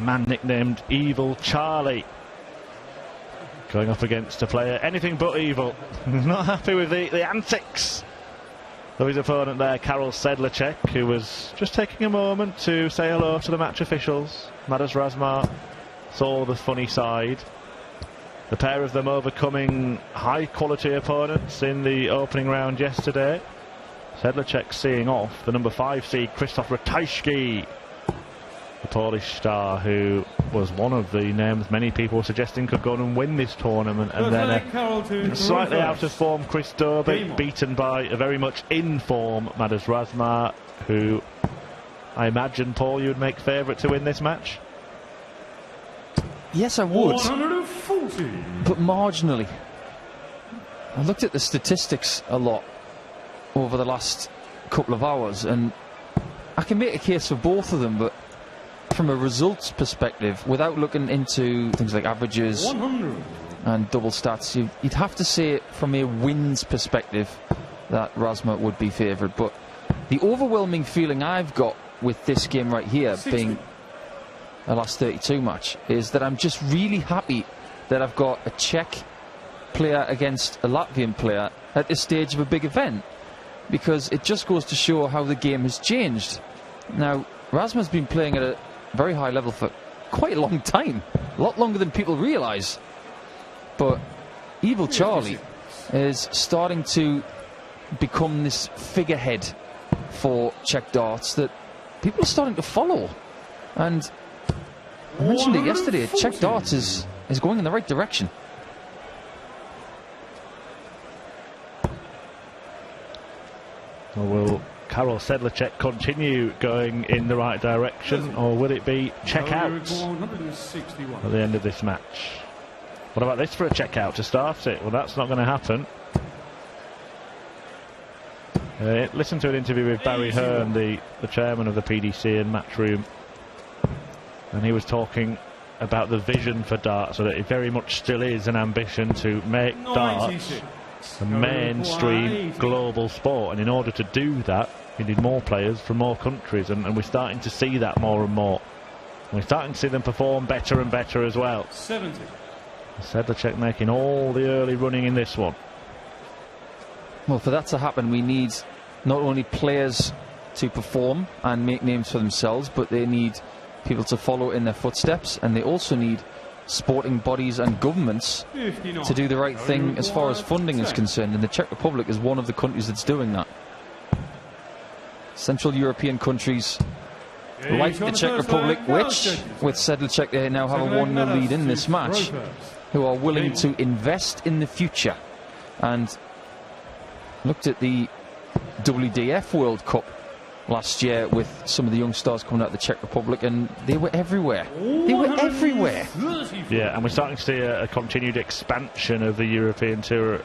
man nicknamed Evil Charlie, going up against a player anything but evil. Not happy with the antics of his opponent there, Karel Sedlacek, who was just taking a moment to say hello to the match officials. Madars Razma saw the funny side. The pair of them overcoming high quality opponents in the opening round yesterday. Sedlacek seeing off the number 5 seed Krzysztof Ratajski, the Polish star, who was one of the names many people were suggesting could go on and win this tournament. And then slightly out of form Chris Dobie, beaten by a very much in form Madars Razma, who I imagine, Paul, you would make favourite to win this match? Yes, I would, 140. but marginally. I looked at the statistics a lot over the last couple of hours, and I can make a case for both of them, but from a results perspective, without looking into things like averages 100. and double stats, you'd have to say from a wins perspective that Razma would be favoured. But the overwhelming feeling I've got with this game right here, 60. being a last 32 match, is that I'm just really happy that I've got a Czech player against a Latvian player at this stage of a big event, because it just goes to show how the game has changed. Now, Razma's been playing at a very high level for quite a long time, a lot longer than people realise, but Evil Charlie is starting to become this figurehead for Czech darts that people are starting to follow. And I mentioned it yesterday, Czech darts is going in the right direction. Or will Karel Sedlacek continue going in the right direction, or will it be check out at the end of this match? What about this for a check out to start it? Well, that's not going to happen. Listen to an interview with Barry Hearn, the chairman of the PDC and Matchroom, and he was talking about the vision for darts, so that it very much still is an ambition to make darts a mainstream global sport, and in order to do that you need more players from more countries, and we're starting to see that more and more. And we're starting to see them perform better and better as well. 70. Sedlacek making all the early running in this one. Well, for that to happen, we need not only players to perform and make names for themselves, but they need people to follow in their footsteps, and they also need sporting bodies and governments 59. to do the right thing as far as funding is concerned, and the Czech Republic is one of the countries that's doing that. Central European countries like the Czech Republic, which with Sedlacek they now have a 1-0 lead in this match, who are willing to invest in the future. And looked at the WDF World Cup last year with some of the young stars coming out of the Czech Republic, and they were everywhere. They were everywhere. Yeah, and we're starting to see a continued expansion of the European Tour,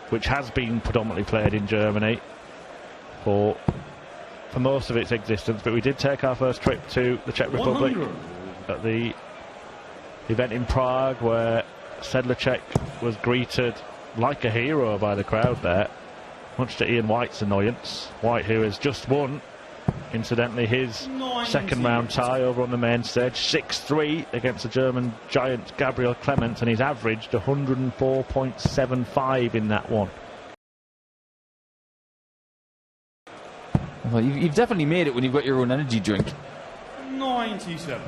which has been predominantly played in Germany for most of its existence. But we did take our first trip to the Czech Republic 100. at the event in Prague, where Sedlacek was greeted like a hero by the crowd there, much to Ian White's annoyance. White, who has just won, incidentally, his second round tie over on the main stage, 6-3 against the German giant Gabriel Clement, and he's averaged 104.75 in that one. Well, you've definitely made it when you've got your own energy drink. 97.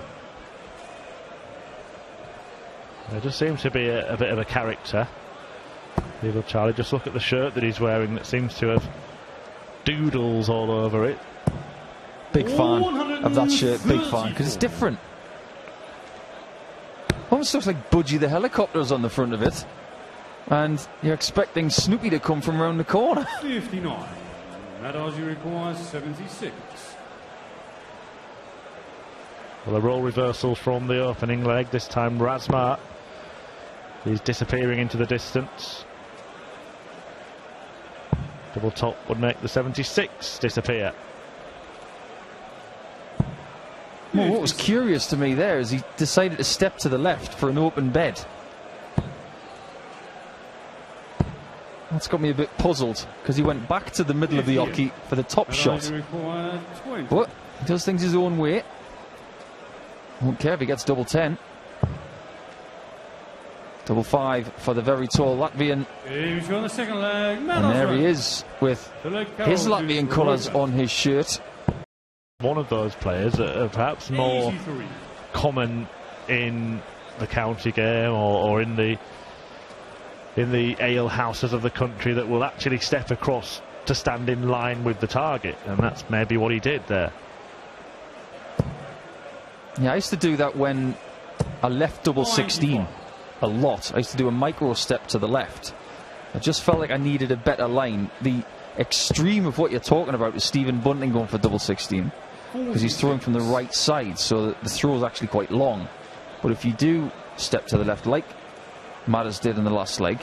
There just seems to be a bit of a character. Evil Charlie, just look at the shirt that he's wearing that seems to have doodles all over it. Big fan of that shirt, big fan, because it's different. Almost looks like Budgie the helicopter's on the front of it, and you're expecting Snoopy to come from around the corner. 59. Madars, you require 76. Well, a role reversal from the opening leg. This time Razma is disappearing into the distance. Double top would make the 76 disappear. Well, what was curious to me there is he decided to step to the left for an open bed. That's got me a bit puzzled, because he went back to the middle of the hockey for the top shot. But he does things his own way. Won't care if he gets double 10. Double 5 for the very tall Latvian. He's on the second leg. And there he is with his Latvian colours on his shirt. One of those players that are perhaps more common in the county game or in the ale houses of the country that will actually step across to stand in line with the target, and that's maybe what he did there. Yeah, I used to do that when I left double 16 a lot. I used to do a micro step to the left. I just felt like I needed a better line. The extreme of what you're talking about is Stephen Bunting going for double 16, because he's throwing from the right side, so the throw is actually quite long. But if you do step to the left, like Madars did in the last leg,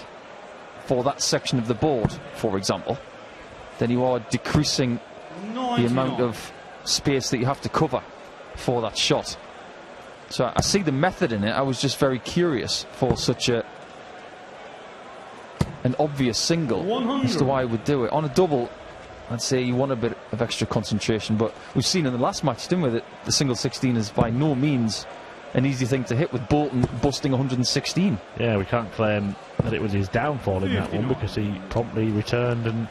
for that section of the board, for example, then you are decreasing the amount of space that you have to cover for that shot. So I see the method in it. I was just very curious for such an obvious single 100. as to why I would do it. On a double, I'd say you want a bit of extra concentration, but we've seen in the last match, didn't we, that the single 16 is by no means an easy thing to hit, with Bolton busting 116. Yeah, we can't claim that it was his downfall in that one, because he promptly returned and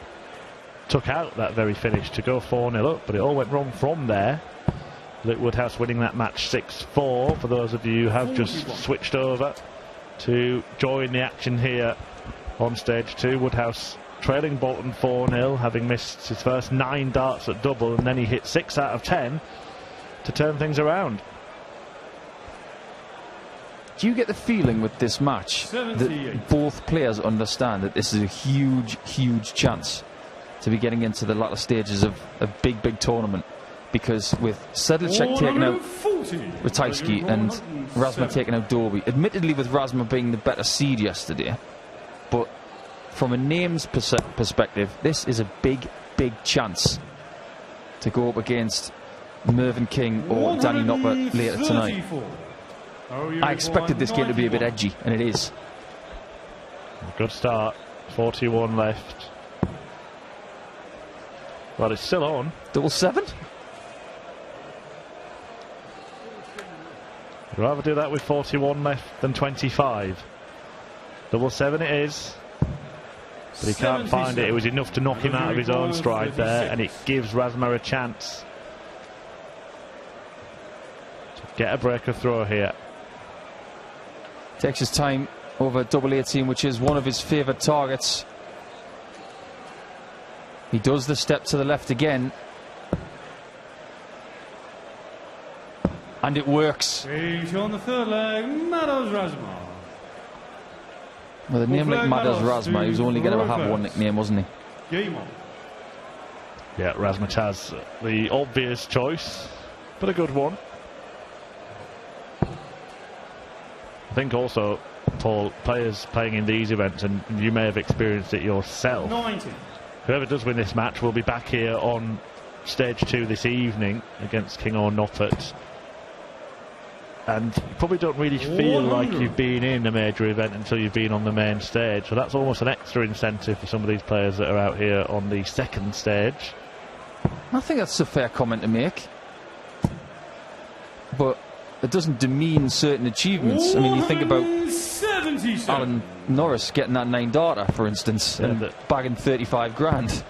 took out that very finish to go 4-0 up, but it all went wrong from there. Woodhouse winning that match 6-4. For those of you who have just switched over to join the action here on stage 2, Woodhouse trailing Bolton 4-0, having missed his first 9 darts at double, and then he hit 6 out of 10 to turn things around. Do you get the feeling with this match that both players understand that this is a huge, huge chance to be getting into the latter stages of a big, big tournament? Because with Sedlacek taking out Ratajski and Razma taking out Doby, admittedly with Razma being the better seed yesterday, but from a names perspective, this is a big, big chance to go up against Mervyn King or Danny Nopper later tonight. I expected this game to be a bit edgy, and it is. Good start. 41 left. Well, it's still on. Double 7? I'd rather do that with 41 left than 25. Double 7 it is. But he can't find it. It was enough to knock him out of his own stride there, and it gives Razma a chance to get a breaker throw here. Takes his time over double 18, which is one of his favoured targets. He does the step to the left again, and it works. He's on the third leg. Madars Razma. With a name like Madars Razma, he was only going to have one nickname, wasn't he? Game on. Yeah, Razmataz, the obvious choice, but a good one. I think also, Paul, players playing in these events, and you may have experienced it yourself, 90. whoever does win this match will be back here on stage 2 this evening against King or Noppert, and you probably don't really feel like you've been in a major event until you've been on the main stage, so that's almost an extra incentive for some of these players that are out here on the second stage. I think that's a fair comment to make, but it doesn't demean certain achievements. I mean, you think about Alan Norris getting that 9-darter, for instance, and bagging 35 grand.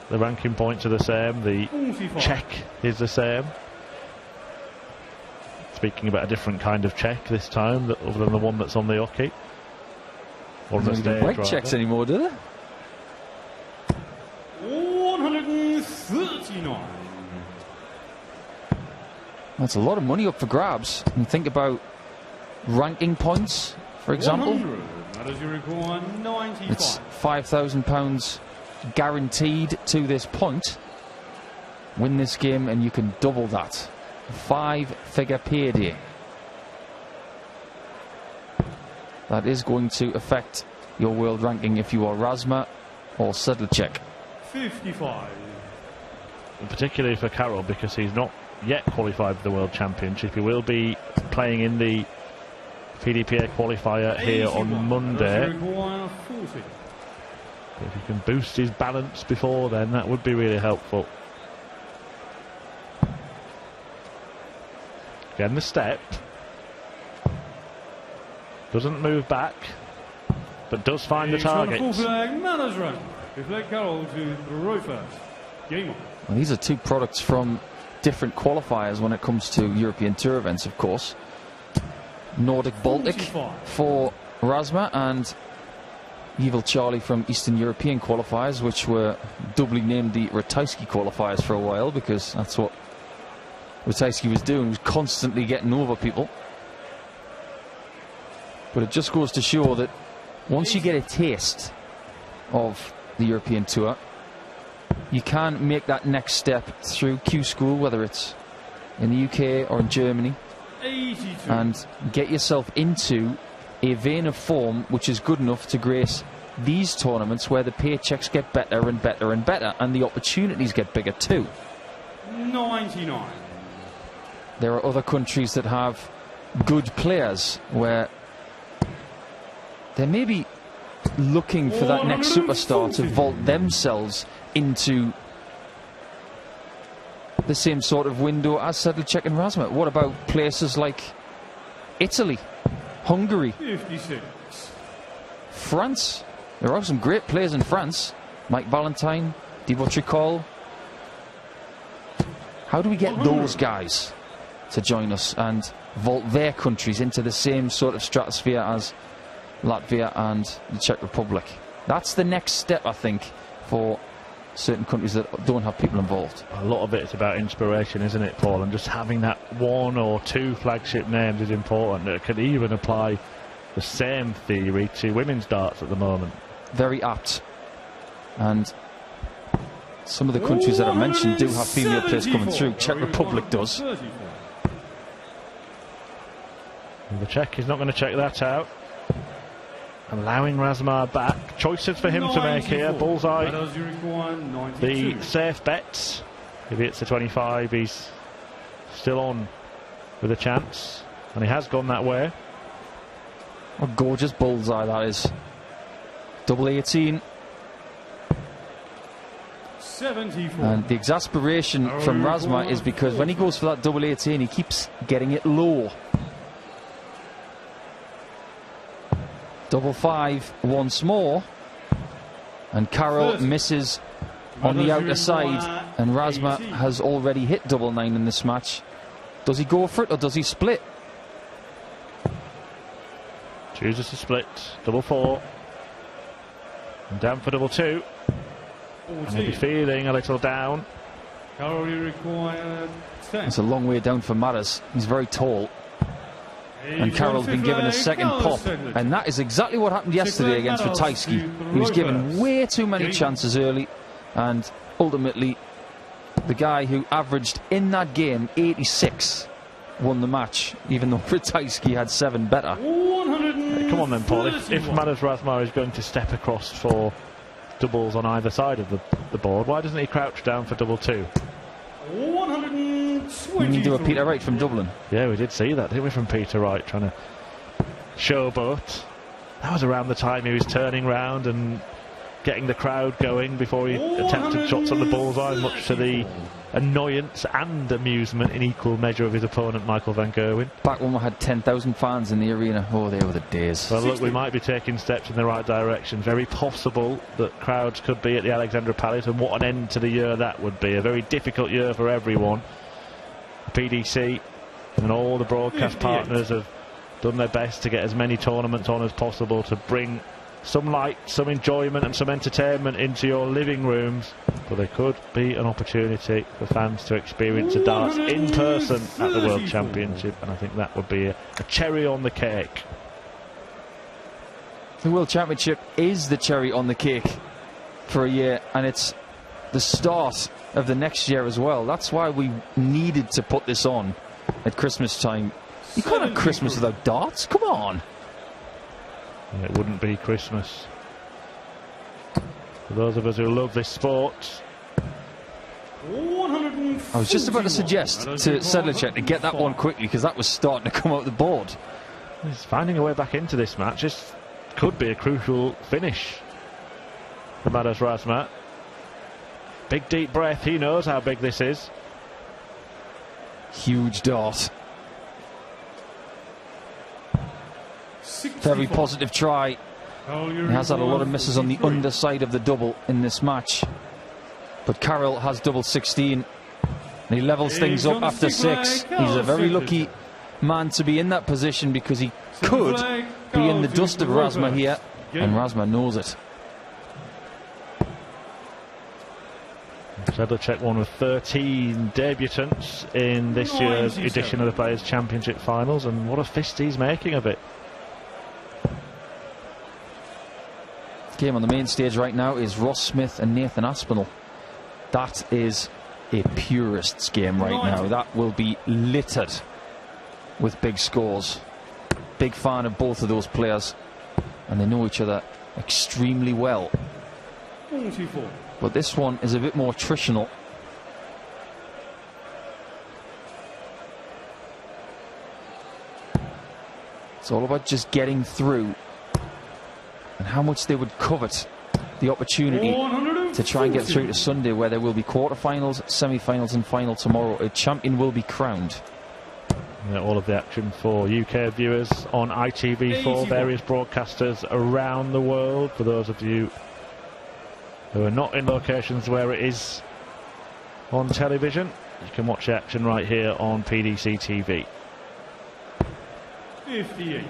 The ranking points are the same, the check is the same. Speaking about a different kind of check this time, other than the one that's on the hockey. Or on the stage, don't write checks anymore, do they? 139. That's a lot of money up for grabs. And you think about ranking points, for example. 100. That is your record. 95. It's £5,000 guaranteed to this point. Win this game and you can double that. 5-figure payday. That is going to affect your world ranking if you are Razma or Sedlacek. 55. And particularly for Karel, because he's not yet qualified for the World Championship. He will be playing in the PDPA qualifier here on Monday. If he can boost his balance before then, that would be really helpful. Again the step. Doesn't move back, but does find the target. Full flag, Madars run. Reflect Karel to throw first. Game on. Well, these are two products from different qualifiers when it comes to European Tour events, of course. Nordic Baltic 45. for Razma and Evil Charlie from Eastern European qualifiers, which were doubly named the Ratajski qualifiers for a while, because that's what Ratajski was doing. He was constantly getting over people. But it just goes to show that once you get a taste of the European Tour, you can make that next step through Q School, whether it's in the UK or in Germany, 82. and get yourself into a vein of form which is good enough to grace these tournaments, where the paychecks get better and better and better, and the opportunities get bigger too. 99. There are other countries that have good players where they may be looking for that next superstar to vault themselves into the same sort of window as Sedlacek and Razma. What about places like Italy, Hungary, 56. France? There are some great players in France. Mike Valentine, Divo Tricol. How do we get those guys to join us and vault their countries into the same sort of stratosphere as Latvia and the Czech Republic? That's the next step, I think, for certain countries that don't have people involved. A lot of it is about inspiration, isn't it, Paul? And just having that one or two flagship names is important. It could even apply the same theory to women's darts at the moment. Very apt. And some of the countries that I mentioned do have female players coming through. Czech Republic does. And the Czech is not going to check that out. Allowing Razma back. Choices for him to make here. Bullseye. The safe bets. If he hits the 25, he's still on with a chance. And he has gone that way. A gorgeous bullseye that is. Double 18. 74. And the exasperation from Razma is because when he goes for that double 18, he keeps getting it low. Double 5 once more, and Karel misses on the outer side, and Razma has already hit double 9 in this match. Does he go for it or does he split? Chooses to split. Double 4. And down for double 2. And he'll be feeling a little down. It's a long way down for Madars. He's very tall. And Karel's been given a second pop, and that is exactly what happened yesterday against Ratajski. He was given way too many chances early, and ultimately the guy who averaged in that game 86 won the match, even though Ratajski had 7 better. Come on then, Paul. If Madars Razma is going to step across for doubles on either side of the board, why doesn't he crouch down for double 2? You mean do a Peter Wright from Dublin? Yeah, we did see that, didn't we, from Peter Wright, trying to showboat. That was around the time he was turning round and getting the crowd going before he attempted shots on the bullseye, much to the annoyance and amusement in equal measure of his opponent, Michael van Gerwen. Back when we had 10,000 fans in the arena. Oh, they were the days. Well, look, we might be taking steps in the right direction. Very possible that crowds could be at the Alexandra Palace, and what an end to the year that would be. A very difficult year for everyone. PDC and all the broadcast partners have done their best to get as many tournaments on as possible to bring some light, some enjoyment and some entertainment into your living rooms, but there could be an opportunity for fans to experience the darts in person at the World Championship, and I think that would be a cherry on the cake. The World Championship is the cherry on the cake for a year, and it's the start of the next year as well. That's why we needed to put this on at Christmas time. You can't have Christmas without darts, come on. Yeah, it wouldn't be Christmas. For those of us who love this sport. I was just about to suggest to Sedlacek to get that one quickly, because that was starting to come out the board. He's finding a way back into this match. This could be a crucial finish for Madars Razma. Big deep breath, he knows how big this is. Huge dart. Very positive try. He has had a lot of misses on the underside of the double in this match. But Karel has double 16. And he levels things up after 6. He's a very lucky man to be in that position, because he could be in the dust of Razma here. And Razma knows it. Sedlacek, one of 13 debutants in this year's edition of the Players' Championship Finals, and what a fist he's making of it. Game on the main stage right now is Ross Smith and Nathan Aspinall. That is a purist's game right now. That will be littered with big scores. Big fan of both of those players, and they know each other extremely well. 44. But this one is a bit more attritional. It's all about just getting through, and how much they would covet the opportunity to try and get through to Sunday, where there will be quarterfinals, semi-finals and final tomorrow. A champion will be crowned. Yeah, all of the action for UK viewers on ITV4, various broadcasters around the world. For those of you who are not in locations where it is on television, you can watch the action right here on PDC TV. 58.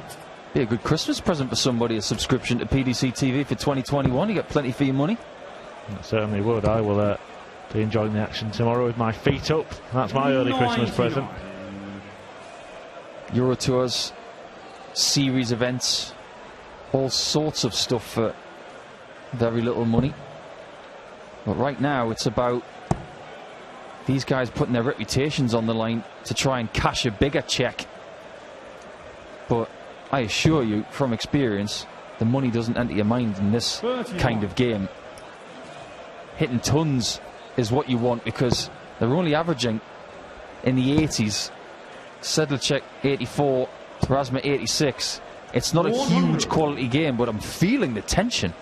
Be a good Christmas present for somebody, a subscription to PDC TV for 2021. You get plenty for your money. I certainly would. I will be enjoying the action tomorrow with my feet up. That's my early Christmas present. Euro Tours, series events, all sorts of stuff for very little money. But right now it's about these guys putting their reputations on the line to try and cash a bigger check. But I assure you from experience, the money doesn't enter your mind in this kind of game. Hitting tons is what you want, because they're only averaging in the 80s. Sedlacek 84, Razma 86. It's not a huge quality game, but I'm feeling the tension.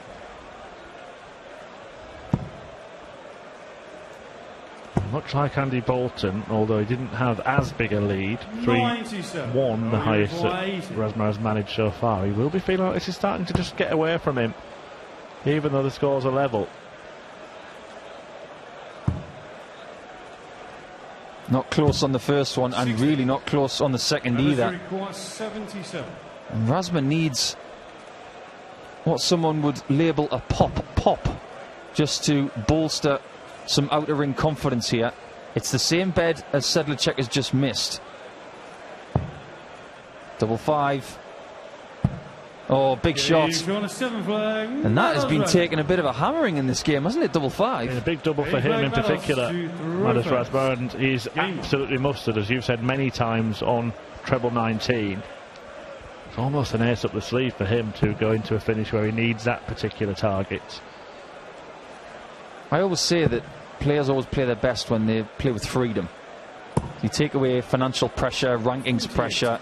Much like Andy Bolton, although he didn't have as big a lead, 3-1, the highest that Razma has managed so far, he will be feeling like this is starting to just get away from him, even though the scores are level. Not close on the first one, and really not close on the second either. And Razma needs what someone would label a pop, just to bolster some outer ring confidence here. It's the same bed as Sedlacek has just missed. Double 5. Oh, big shot. And that has been taking a bit of a hammering in this game, hasn't it? Double 5. Yeah, a big double for him in particular, Madars Razma, and he's absolutely mustard, as you've said many times on treble 19. It's almost an ace up the sleeve for him to go into a finish where he needs that particular target. I always say that players always play their best when they play with freedom. You take away financial pressure, rankings pressure,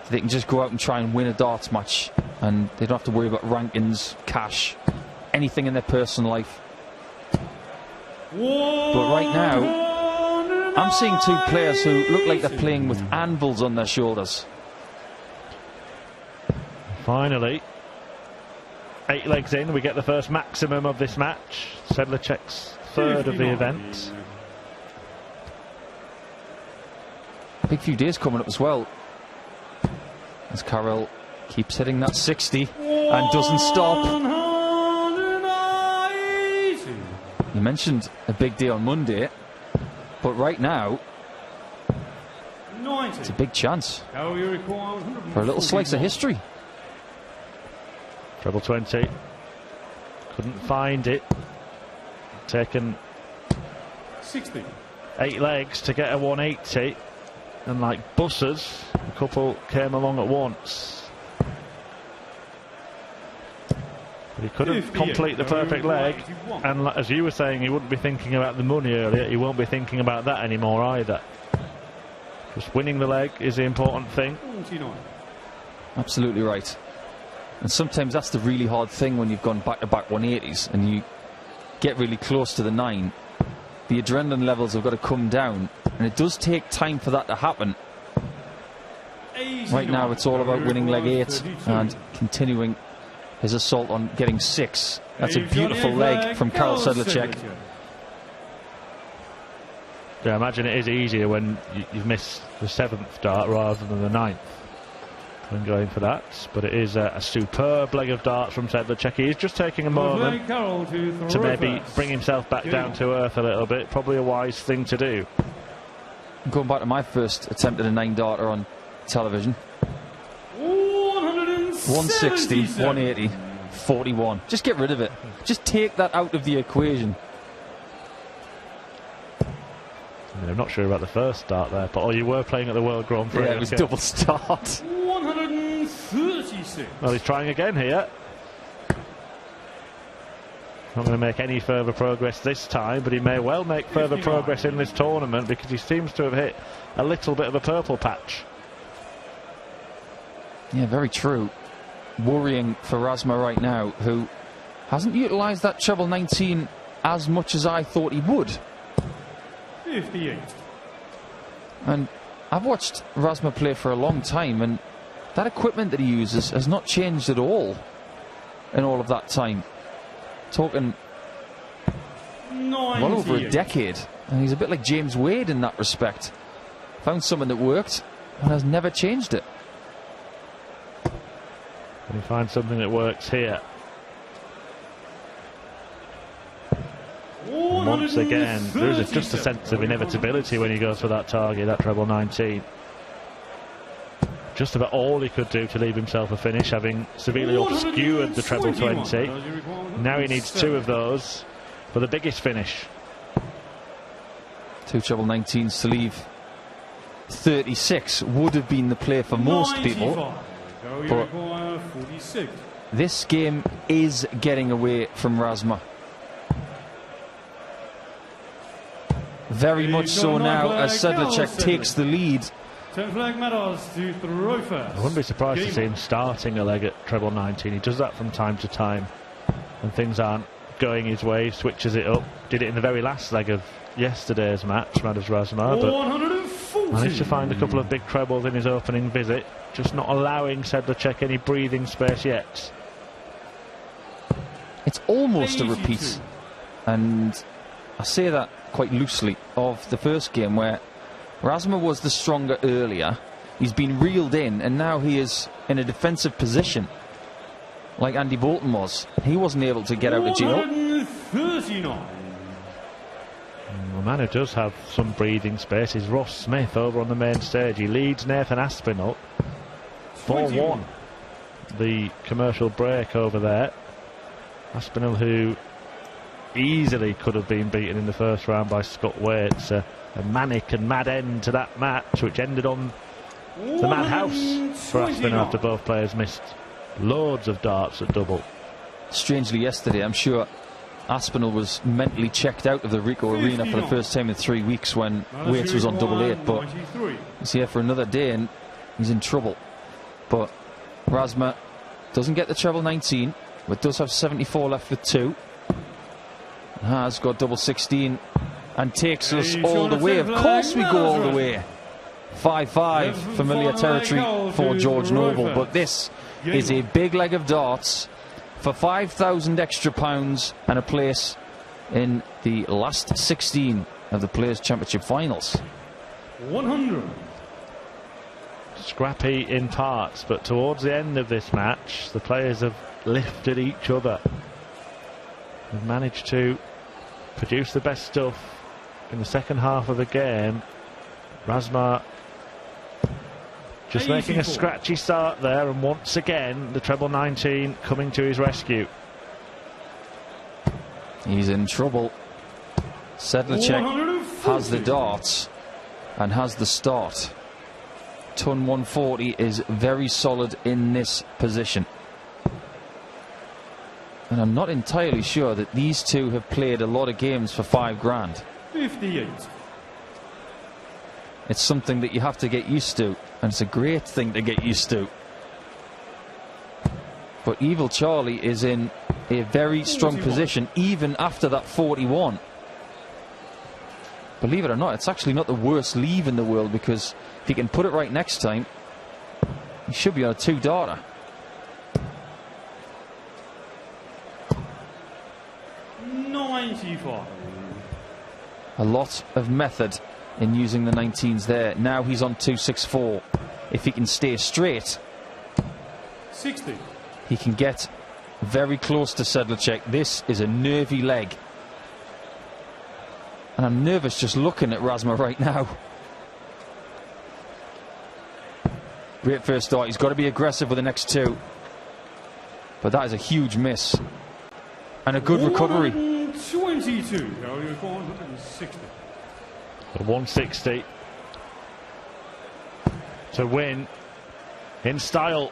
they can just go out and try and win a darts match, and they don't have to worry about rankings, cash, anything in their personal life. But right now, I'm seeing two players who look like they're playing with anvils on their shoulders. Finally, 8 legs in, we get the first maximum of this match. Sedlacek's third of the event. Big few days coming up as well, as Karel keeps hitting that 60 and doesn't stop. You mentioned a big day on Monday, but right now it's a big chance for a little slice of history. Treble 20. Couldn't find it. Taken 60. 8 legs to get a 180. And like buses, a couple came along at once. But he couldn't complete the perfect leg. And as you were saying, he wouldn't be thinking about the money earlier. He won't be thinking about that anymore either. Just winning the leg is the important thing. Absolutely right. And sometimes that's the really hard thing when you've gone back-to-back 180s and you get really close to the 9. The adrenaline levels have got to come down, and it does take time for that to happen. Right now it's all about winning leg 8 and continuing his assault on getting 6. That's a beautiful leg from Karel Sedlacek. Yeah, I imagine it is easier when you've missed the 7th dart rather than the 9th when going for that. But it is a superb leg of darts from Sedlacek. He is just taking a moment to maybe bring himself back down to earth a little bit. Probably a wise thing to do. Going back to my first attempt at a 9-darter on television. 160, 180, 41. Just get rid of it. Just take that out of the equation. I'm not sure about the first start there, but you were playing at the World Grand Prix. Yeah, it was double start. 136. Well, he's trying again here. Not going to make any further progress this time, but he may well make further progress in this tournament because he seems to have hit a little bit of a purple patch. Yeah, very true. Worrying for Razma right now, who hasn't utilised that treble 19 as much as I thought he would. 58. And I've watched Razma play for a long time, and that equipment that he uses has not changed at all in all of that time. Talking well over a decade, and he's a bit like James Wade in that respect. Found something that worked and has never changed it. Can he find something that works here? And once again, there is just a sense of inevitability when he goes for that target, that treble 19. Just about all he could do to leave himself a finish, having severely obscured the treble 20. Now he needs 2 of those for the biggest finish. 2 treble 19s to leave 36 would have been the play for most people. But this game is getting away from Razma. Very much so now as Sedlacek takes the lead. I wouldn't be surprised to see him starting a leg at treble 19. He does that from time to time when things aren't going his way, switches it up. Did it in the very last leg of yesterday's match, Madars Razma, but managed to find a couple of big trebles in his opening visit, just not allowing Sedlacek any breathing space yet. It's almost a repeat, and I say that quite loosely, of the first game where Razma was the stronger earlier. He's been reeled in, and now he is in a defensive position like Andy Bolton was. He wasn't able to get out of jail. The man who does have some breathing space is Ross Smith over on the main stage. He leads Nathan Aspinall 4-1. The commercial break over there. Aspinall, who easily could have been beaten in the first round by Scott Waits. A manic and mad end to that match, which ended on the madhouse for Aspinall after both players missed loads of darts at double. Strangely, yesterday, I'm sure Aspinall was mentally checked out of the Ricoh Arena for the first time in 3 weeks when Waits was on double 8, but he's here for another day and he's in trouble. But Razma doesn't get the treble 19, but does have 74 left with 2. Has got double 16 and takes us all the way. Of course we go all the way. 5-5, familiar territory for George Noble, but this is a big leg of darts for 5,000 extra pounds and a place in the last 16 of the Players' Championship finals. 100. Scrappy in parts, but towards the end of this match, the players have lifted each other. They've managed to produce the best stuff in the second half of the game. Razma just making a scratchy start there, and once again the treble 19 coming to his rescue. He's in trouble. Sedlacek has the darts and has the start. Ton 140 is very solid in this position. And I'm not entirely sure that these two have played a lot of games for 5 grand. 58. It's something that you have to get used to, and it's a great thing to get used to. But Evil Charlie is in a very strong position even after that 41. Believe it or not, it's actually not the worst leave in the world, because if he can put it right next time, He should be on a 2-darter. A lot of method in using the 19s there. Now he's on 264. If he can stay straight, 60. He can get very close to Sedlacek. This is a nervy leg. And I'm nervous just looking at Razma right now. Great first start. He's got to be aggressive with the next two. But that is a huge miss. And a good recovery. 122. 160. 160 to win in style.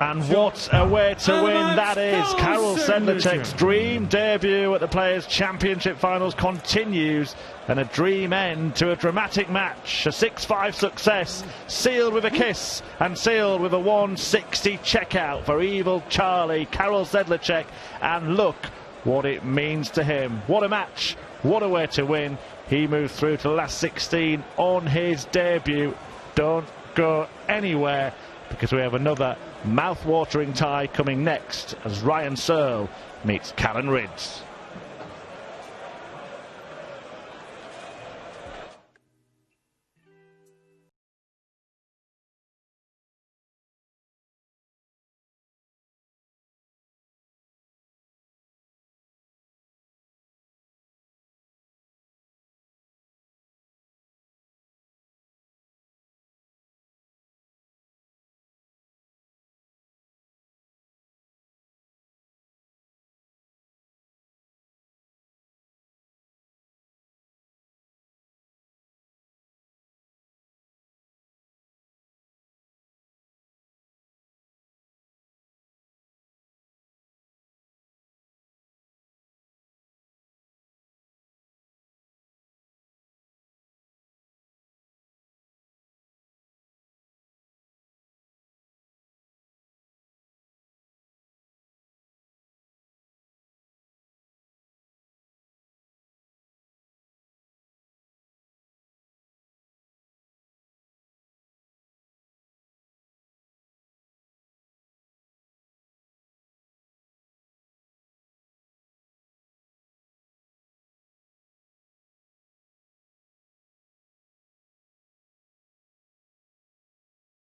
And what a way to win that is. Karel Sedlacek's dream debut at the Players' Championship Finals continues, and a dream end to a dramatic match. A 6-5 success, sealed with a kiss and sealed with a 160 checkout for Evil Charlie, Karel Sedlacek. And look what it means to him. What a match, what a way to win. He moved through to the last 16 on his debut. Don't go anywhere, because we have another mouth-watering tie coming next as Ryan Searle meets Callan Rydz.